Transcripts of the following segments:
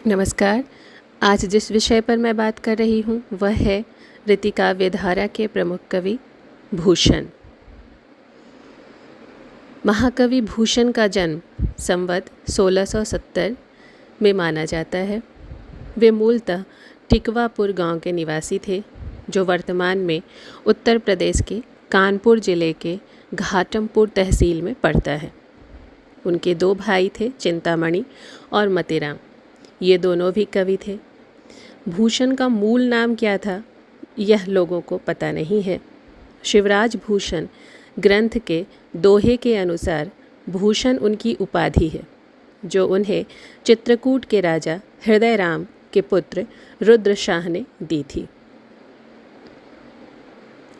नमस्कार। आज जिस विषय पर मैं बात कर रही हूँ वह है रीतिकाव्य धारा के प्रमुख कवि भूषण। महाकवि भूषण का जन्म संवत 1670 में माना जाता है। वे मूलतः टिकवापुर गांव के निवासी थे, जो वर्तमान में उत्तर प्रदेश के कानपुर जिले के घाटमपुर तहसील में पड़ता है। उनके दो भाई थे, चिंतामणि और मतीराम। ये दोनों भी कवि थे। भूषण का मूल नाम क्या था, यह लोगों को पता नहीं है। शिवराज भूषण ग्रंथ के दोहे के अनुसार भूषण उनकी उपाधि है, जो उन्हें चित्रकूट के राजा हृदयराम के पुत्र रुद्र शाह ने दी थी।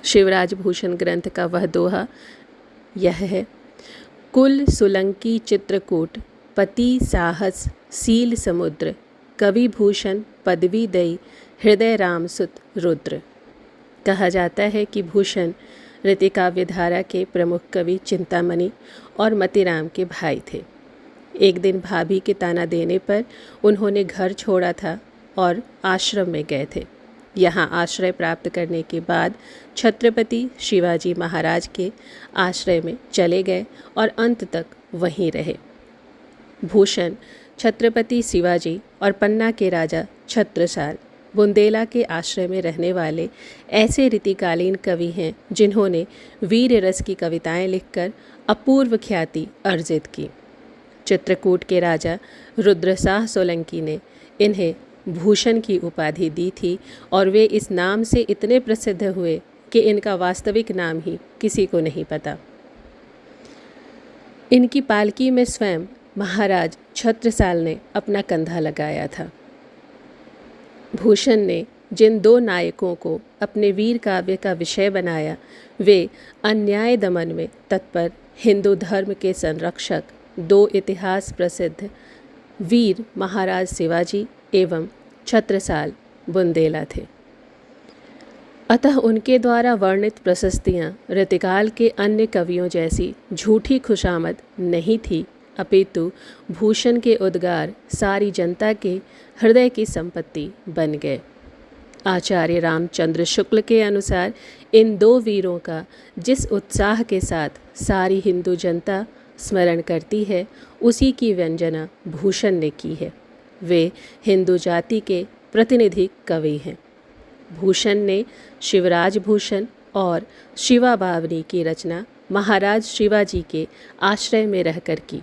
शिवराज भूषण ग्रंथ का वह दोहा यह है: कुल सुलंकी चित्रकूट, पति साहस सील समुद्र, कवि भूषण पदवी दई, हृदय राम सुत रुद्र। कहा जाता है कि भूषण रीतिकाव्य धारा के प्रमुख कवि चिंतामणि और मतीराम के भाई थे। एक दिन भाभी के ताना देने पर उन्होंने घर छोड़ा था और आश्रम में गए थे। यहाँ आश्रय प्राप्त करने के बाद छत्रपति शिवाजी महाराज के आश्रय में चले गए और अंत तक वहीं रहे। भूषण छत्रपति शिवाजी और पन्ना के राजा छत्रसाल, बुंदेला के आश्रय में रहने वाले ऐसे रीतिकालीन कवि हैं जिन्होंने वीर रस की कविताएं लिखकर अपूर्व ख्याति अर्जित की। चित्रकूट के राजा रुद्रशाह सोलंकी ने इन्हें भूषण की उपाधि दी थी और वे इस नाम से इतने प्रसिद्ध हुए कि इनका वास्तविक नाम ही किसी को नहीं पता। इनकी पालकी में स्वयं महाराज छत्रसाल ने अपना कंधा लगाया था। भूषण ने जिन दो नायकों को अपने वीर काव्य का विषय बनाया, वे अन्याय दमन में तत्पर हिंदू धर्म के संरक्षक, दो इतिहास प्रसिद्ध वीर महाराज शिवाजी एवं छत्रसाल बुंदेला थे। अतः उनके द्वारा वर्णित प्रशस्तियाँ रीतिकाल के अन्य कवियों जैसी झूठी खुशामद नहीं थी, अपितु भूषण के उद्गार सारी जनता के हृदय की संपत्ति बन गए। आचार्य रामचंद्र शुक्ल के अनुसार इन दो वीरों का जिस उत्साह के साथ सारी हिंदू जनता स्मरण करती है, उसी की व्यंजना भूषण ने की है। वे हिंदू जाति के प्रतिनिधि कवि हैं। भूषण ने शिवराज भूषण और शिवा बावनी की रचना महाराज शिवाजी के आश्रय में रहकर की।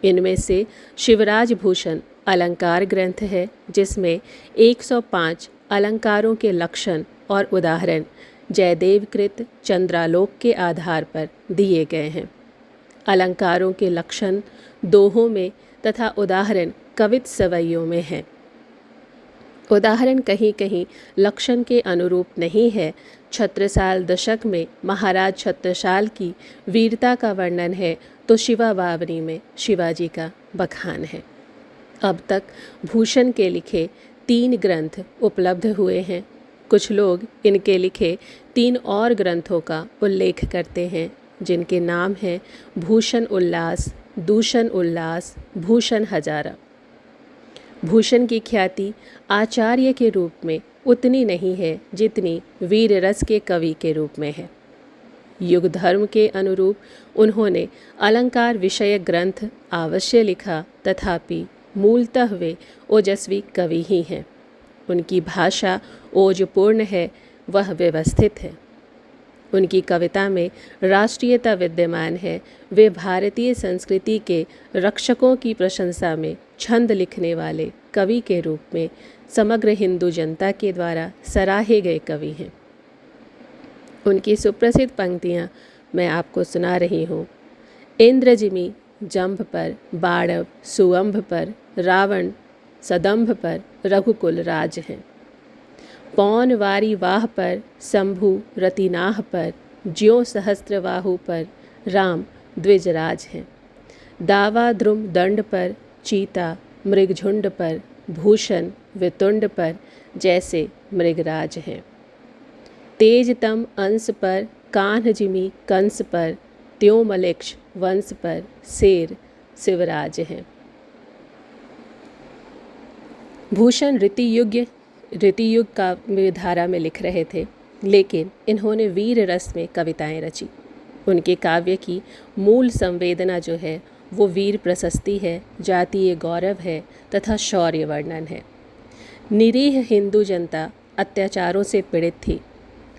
इनमें से शिवराज भूषण अलंकार ग्रंथ है, जिसमें 105 अलंकारों के लक्षण और उदाहरण जयदेवकृत चंद्रालोक के आधार पर दिए गए हैं। अलंकारों के लक्षण दोहों में तथा उदाहरण कवित सवैयों में हैं। उदाहरण कहीं कहीं लक्षण के अनुरूप नहीं है। छत्रसाल दशक में महाराज छत्रसाल की वीरता का वर्णन है, तो शिवा बावनी में शिवाजी का बखान है। अब तक भूषण के लिखे 3 ग्रंथ उपलब्ध हुए हैं। कुछ लोग इनके लिखे 3 और ग्रंथों का उल्लेख करते हैं, जिनके नाम हैं भूषण उल्लास, दूषण उल्लास, भूषण हजारा। भूषण की ख्याति आचार्य के रूप में उतनी नहीं है जितनी वीर रस के कवि के रूप में है। युग धर्म के अनुरूप उन्होंने अलंकार विषयक ग्रंथ अवश्य लिखा, तथापि मूलतः वे ओजस्वी कवि ही हैं। उनकी भाषा ओजपूर्ण है, वह व्यवस्थित है। उनकी कविता में राष्ट्रीयता विद्यमान है। वे भारतीय संस्कृति के रक्षकों की प्रशंसा में छंद लिखने वाले कवि के रूप में समग्र हिंदू जनता के द्वारा सराहे गए कवि हैं। उनकी सुप्रसिद्ध पंक्तियाँ मैं आपको सुना रही हूँ। इंद्रजिमी जंभ पर, बाड़व सुअंभ पर, रावण सदंभ पर रघुकुल राज हैं। पौन वारी वाह पर, शंभु रतिनाह पर, ज्यों सहस्त्रबाहु पर, राम द्विजराज हैं। दावा द्रुम दंड पर, चीता मृगझुंड पर, भूषण वितुंड पर, जैसे मृगराज हैं। तेजतम अंश पर, कान्ह जिमी कंस पर, त्यों मलेक्ष वंश पर, शेर शिवराज हैं। भूषण रीति युग का धारा में लिख रहे थे, लेकिन इन्होंने वीर रस में कविताएं रची। उनके काव्य की मूल संवेदना जो है वो वीर प्रशस्ति है, जातीय गौरव है तथा शौर्य वर्णन है। निरीह हिंदू जनता अत्याचारों से पीड़ित थी।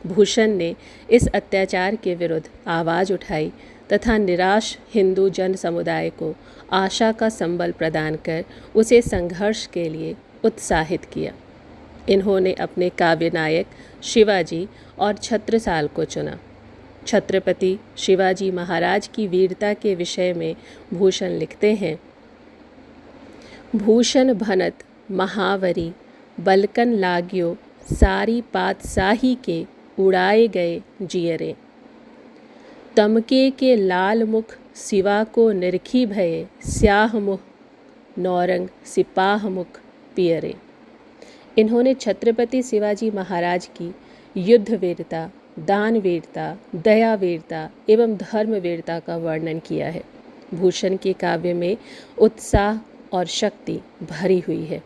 भूषण ने इस अत्याचार के विरुद्ध आवाज़ उठाई तथा निराश हिंदू जन समुदाय को आशा का संबल प्रदान कर उसे संघर्ष के लिए उत्साहित किया। इन्होंने अपने काव्य नायक शिवाजी और छत्रसाल को चुना। छत्रपति शिवाजी महाराज की वीरता के विषय में भूषण लिखते हैं, भूषण भनत महावरी बलकन लाग्यो सारी पातशाही के उड़ाए गए जियरे। तमके के लाल मुख सिवा को निरखी भये स्याह मुख नौरंग सिपाह मुख पियरे। इन्होंने छत्रपति शिवाजी महाराज की युद्ध वीरता, दान वीरता, दया वीरता एवं धर्म वीरता का वर्णन किया है। भूषण के काव्य में उत्साह और शक्ति भरी हुई है।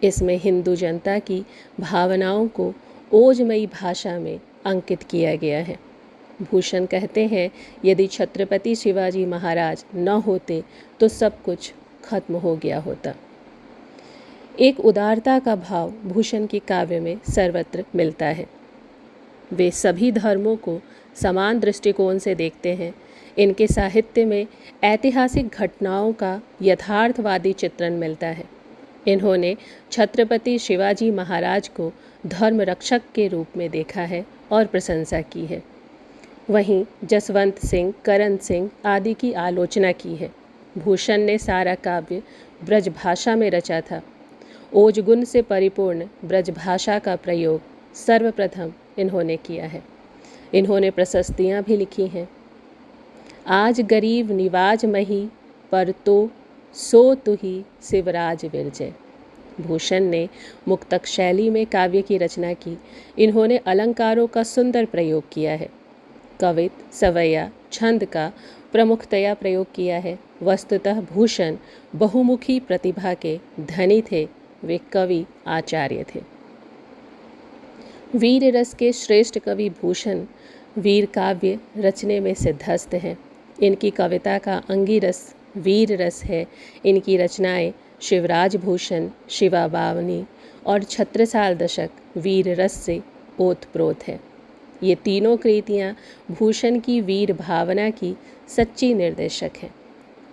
इसमें हिंदू जनता की भावनाओं को ओजमयी भाषा में अंकित किया गया है। भूषण कहते हैं, यदि छत्रपति शिवाजी महाराज न होते तो सब कुछ खत्म हो गया होता। एक उदारता का भाव भूषण के काव्य में सर्वत्र मिलता है। वे सभी धर्मों को समान दृष्टिकोण से देखते हैं। इनके साहित्य में ऐतिहासिक घटनाओं का यथार्थवादी चित्रण मिलता है। इन्होंने छत्रपति शिवाजी महाराज को धर्म रक्षक के रूप में देखा है और प्रशंसा की है। वहीं जसवंत सिंह, करण सिंह आदि की आलोचना की है। भूषण ने सारा काव्य ब्रजभाषा में रचा था। ओजगुण से परिपूर्ण ब्रजभाषा का प्रयोग सर्वप्रथम इन्होंने किया है। इन्होंने प्रशस्तियाँ भी लिखी हैं। आज गरीब निवाज मही पर तो सो तुही शिवराज विरजय। भूषण ने मुक्तक शैली में काव्य की रचना की। इन्होंने अलंकारों का सुंदर प्रयोग किया है। कवित, सवैया, छंद का प्रमुखतया प्रयोग किया है। वस्तुतः भूषण बहुमुखी प्रतिभा के धनी थे। वे कवि आचार्य थे। वीर रस के श्रेष्ठ कवि भूषण वीर काव्य रचने में सिद्धहस्त हैं। इनकी कविता का अंगिरस वीर रस है। इनकी रचनाएं शिवराज भूषण, शिवा बावनी और छत्रसाल दशक वीर रस से ओतप्रोत है। ये तीनों कृतियाँ भूषण की वीर भावना की सच्ची निर्देशक हैं।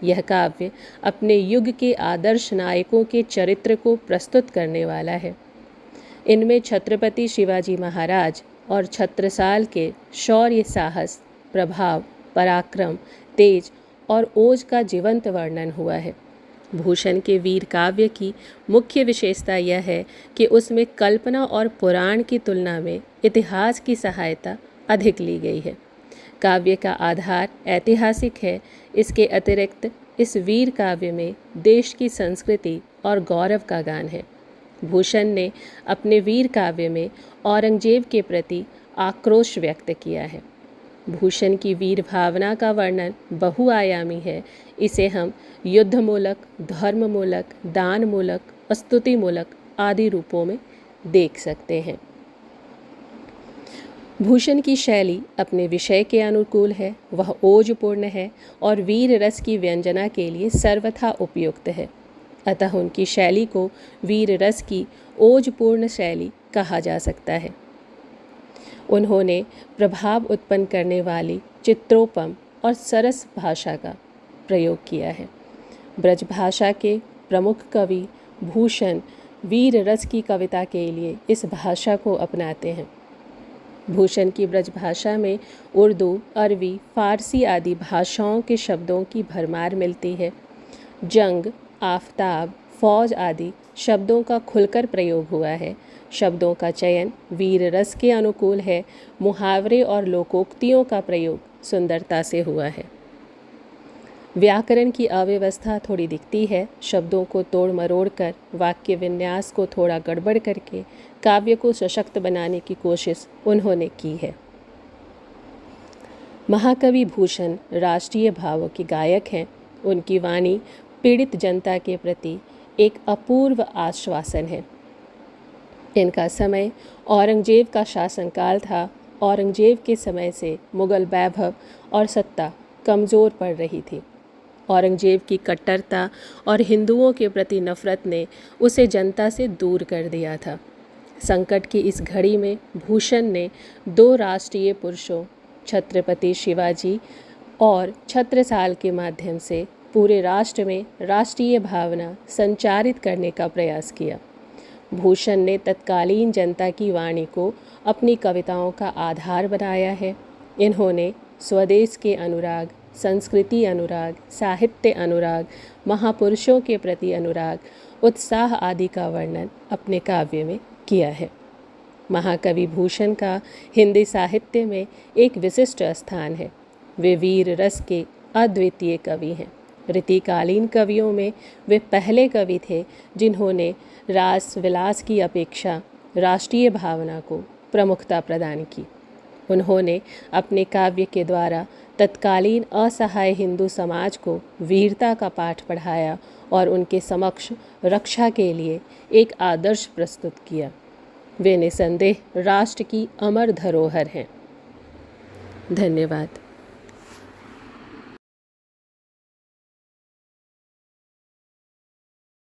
यह काव्य अपने युग के आदर्श नायकों के चरित्र को प्रस्तुत करने वाला है। इनमें छत्रपति शिवाजी महाराज और छत्रसाल के शौर्य, साहस, प्रभाव, पराक्रम, तेज और ओज का जीवंत वर्णन हुआ है। भूषण के वीर काव्य की मुख्य विशेषता यह है कि उसमें कल्पना और पुराण की तुलना में इतिहास की सहायता अधिक ली गई है। काव्य का आधार ऐतिहासिक है। इसके अतिरिक्त इस वीर काव्य में देश की संस्कृति और गौरव का गान है। भूषण ने अपने वीर काव्य में औरंगजेब के प्रति आक्रोश व्यक्त किया है। भूषण की वीर भावना का वर्णन बहुआयामी है। इसे हम युद्धमूलक, धर्ममूलक, दानमूलक, स्तुतिमूलक आदि रूपों में देख सकते हैं। भूषण की शैली अपने विषय के अनुकूल है। वह ओजपूर्ण है और वीर रस की व्यंजना के लिए सर्वथा उपयुक्त है। अतः उनकी शैली को वीर रस की ओजपूर्ण शैली कहा जा सकता है। उन्होंने प्रभाव उत्पन्न करने वाली चित्रोपम और सरस भाषा का प्रयोग किया है। ब्रजभाषा के प्रमुख कवि भूषण वीर रस की कविता के लिए इस भाषा को अपनाते हैं। भूषण की ब्रजभाषा में उर्दू, अरबी, फारसी आदि भाषाओं के शब्दों की भरमार मिलती है। जंग, आफताब, फौज आदि शब्दों का खुलकर प्रयोग हुआ है। शब्दों का चयन वीर रस के अनुकूल है। मुहावरे और लोकोक्तियों का प्रयोग सुंदरता से हुआ है। व्याकरण की अव्यवस्था थोड़ी दिखती है। शब्दों को तोड़ मरोड़ कर, वाक्य विन्यास को थोड़ा गड़बड़ करके काव्य को सशक्त बनाने की कोशिश उन्होंने की है। महाकवि भूषण राष्ट्रीय भावों के गायक हैं। उनकी वाणी पीड़ित जनता के प्रति एक अपूर्व आश्वासन है। इनका समय औरंगजेब का शासनकाल था। औरंगजेब के समय से मुग़ल वैभव और सत्ता कमज़ोर पड़ रही थी। औरंगजेब की कट्टरता और हिंदुओं के प्रति नफ़रत ने उसे जनता से दूर कर दिया था। संकट की इस घड़ी में भूषण ने दो राष्ट्रीय पुरुषों छत्रपति शिवाजी और छत्रसाल के माध्यम से पूरे राष्ट्र में राष्ट्रीय भावना संचारित करने का प्रयास किया। भूषण ने तत्कालीन जनता की वाणी को अपनी कविताओं का आधार बनाया है। इन्होंने स्वदेश के अनुराग, संस्कृति अनुराग, साहित्य अनुराग, महापुरुषों के प्रति अनुराग, उत्साह आदि का वर्णन अपने काव्य में किया है। महाकवि भूषण का हिंदी साहित्य में एक विशिष्ट स्थान है। वे वीर रस के अद्वितीय कवि हैं। रीतिकालीन कवियों में वे पहले कवि थे जिन्होंने रास विलास की अपेक्षा राष्ट्रीय भावना को प्रमुखता प्रदान की। उन्होंने अपने काव्य के द्वारा तत्कालीन असहाय हिंदू समाज को वीरता का पाठ पढ़ाया और उनके समक्ष रक्षा के लिए एक आदर्श प्रस्तुत किया। वे निसंदेह राष्ट्र की अमर धरोहर हैं। धन्यवाद।